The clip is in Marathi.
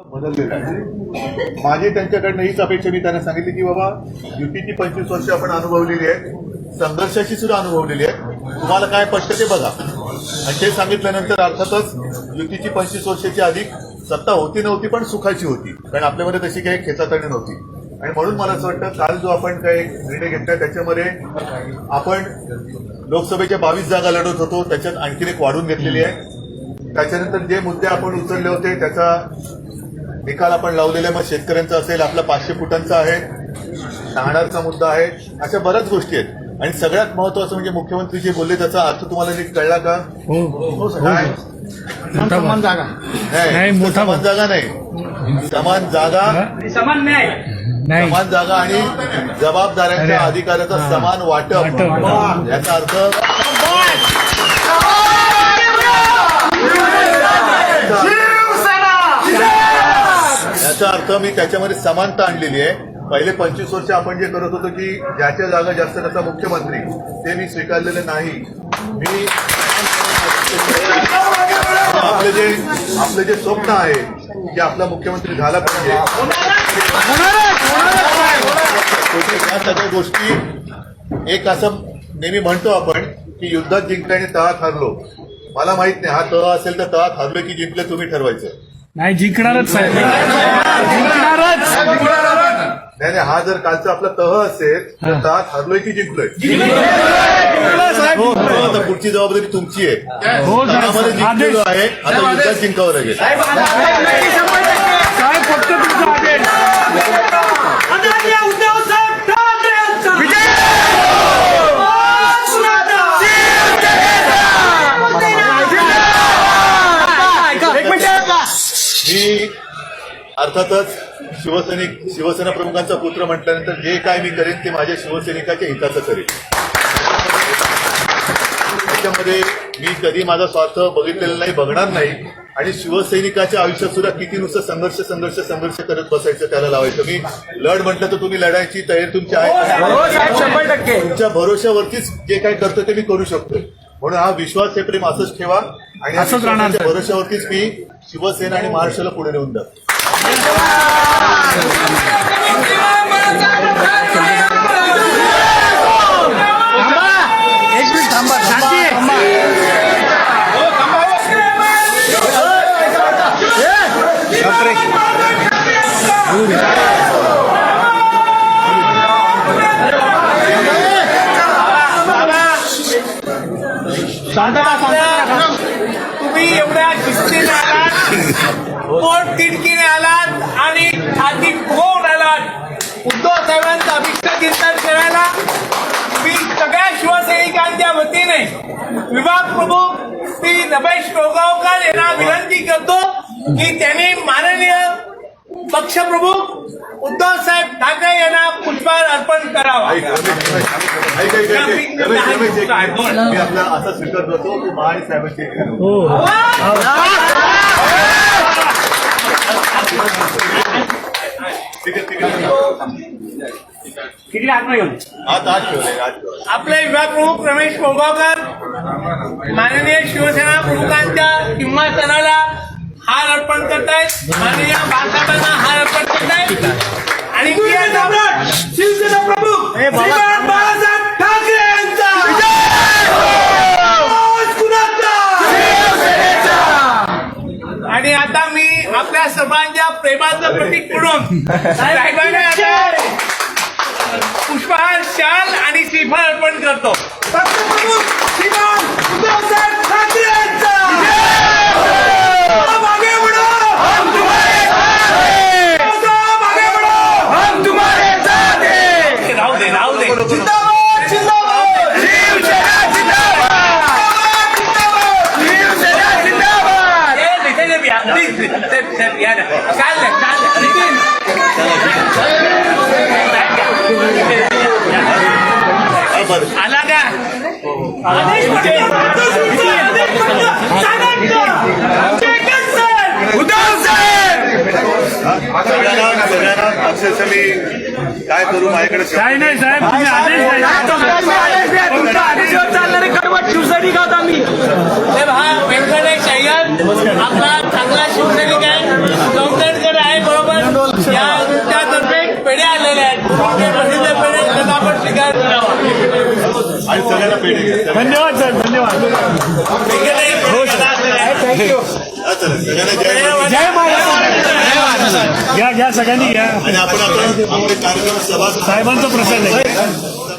बदललेला आहे. माझी त्यांच्याकडनं हीच अपेक्षा मी त्यांना सांगितली की बाबा युतीची 25 वर्ष आपण अनुभवलेली आहेत, संघर्षाची सुद्धा अनुभवलेली आहे, तुम्हाला काय पटतं ते बघा. आणि ते सांगितल्यानंतर अर्थातच युतीची 25 वर्षाची अधिक सत्ता होती नव्हती पण सुखाची होती, कारण आपल्यामध्ये तशी काही खेचातणी नव्हती. आणि म्हणून मला असं वाटतं काल जो आपण काही निर्णय घेतला त्याच्यामध्ये आपण लोकसभेच्या 22 जागा लढवत होतो, त्याच्यात आणखीन एक वाढून घेतलेली आहे. त्याच्यानंतर जे मुद्दे आपण उचलले होते त्याचा निकाल आपण लावलेला, मग शेतकऱ्यांचा असेल, आपला 500 फुटांचा आहे, नाणारचा मुद्दा आहे, अशा बऱ्याच गोष्टी आहेत. आणि सगळ्यात महत्वाचं म्हणजे मुख्यमंत्री जे बोलले त्याचा अर्थ तुम्हाला नीट कळला का? काय? समान जागा नाही, समान जागा नाही, समान जागा, समान न्याय, समान जागा आणि जबाबदाऱ्यांच्या अधिकाराचा समान वाटप. याचा अर्थ याचा अर्थ मी त्याच्यामध्ये समानता आणलेली आहे. पहिले 25 वर्ष आपण जे करत होतो की ज्याच्या जागा जास्त त्याचा मुख्यमंत्री, ते मी स्वीकारलेलं नाही. मी आपलं जे स्वप्न आहे की आपला मुख्यमंत्री झाला पाहिजे, या सगळ्या गोष्टी एक असं नेहमी म्हणतो आपण की युद्धात जिंकल्याने तळात हरलो. मला माहित नाही हा तळ असेल तर तळात हरलो की जिंकलं तुम्ही ठरवायचं. नाही जिंकणारच साहेब, जिंकणारच. नाही, हा जर कालचा आपला तह असेल तर तळात हरलोय की जिंकलोय? आता पुढची जबाबदारी तुमची आहे. तळामध्ये जिंकलेलो आहे, आता युद्धात जिंकावं लागेल. साहेब फक्त तुमचा आदेश. मी अर्थातच शिवसेना प्रमुखांचा पुत्र म्हटल्यानंतर जे काय मी करेन ते माझ्या शिवसैनिकाच्या हिताचं करेन. त्याच्यामध्ये मी कधी माझा स्वार्थ बघितलेला नाही, बघणार नाही. आणि शिवसैनिकाच्या आयुष्यात सुद्धा किती नुसतं संघर्ष करत बसायचं, त्याला लावायचं. मी लढ म्हटलं तर तुम्ही लढायची तयारी तुमची आहे, तुमच्या भरोश्यावरतीच जे काय करतो ते मी करू शकतो. म्हणून हा विश्वास हे प्रेम असंच ठेवा आणि असंच राहणार. भरोश्यावरतीच मी शिवसेना आणि महाराष्ट्राला पुढे नेऊन जातो. एक मिनिट थांबा, तुम्ही एवढ्या शिस्तीने आलात, पोट तिडकीने आलात आणि छाती फुगवून आलात उद्धव साहेबांचं अभिष्ट चिंतन करायला. मी सगळ्या शिवसैनिकांच्या वतीने विभाग प्रमुख श्री रमेश टोगावकर यांना विनंती करतो की त्यांनी माननीय पक्षप्रमुख उद्धव साहेब ठाकरे यांना पुष्पहार अर्पण करावा. मी आपला असा स्वीकार करतो की महाराज साहेबांची किती हात नाही आज ठेवले. आपले विभाग प्रमुख रमेश टोगावकर माननीय शिवसेना प्रमुखांच्या सिंहासनाला हार अर्पण करतायत, माननीय बाळासाहेबांना हार अर्पण करतायत. आणि शिवसेना प्रमुख श्रीमान बाळासाहेब ठाकरे यांचा आणि आता मी आपल्या सर्वांच्या प्रेमाचं प्रतीक म्हणून साहेबांना आता पुष्पहार, शाल आणि श्रीफळ अर्पण करतो. पक्षप्रमुख श्रीमान उद्धव साहेब ठाकरे यांचा आला का? सगळ्यांना अक्षरशः मी काय करू माझ्याकडे काय नाही साहेब, तुम्ही आदेश द्या. तुमचा आदेशावर चालणारे कडवट शिवसैनिक आहोत आम्ही. हा व्यंकटेश अय्यर आपला चांगला शिवसैनिक आहे. प्रसिद्ध पेढे त्यांना आपण स्वीकार करावा. आणि सगळ्यांना पेढे घ्या. धन्यवाद सर, धन्यवाद. हो सर, थँक्यू. हा, चला. सगळ्यांना जय जय महाराष्ट्र. घ्या घ्या, सगळ्यांनी घ्या. आणि आपण आता आपले कार्यक्रम सभा साहेबांचा प्रसाद आहे.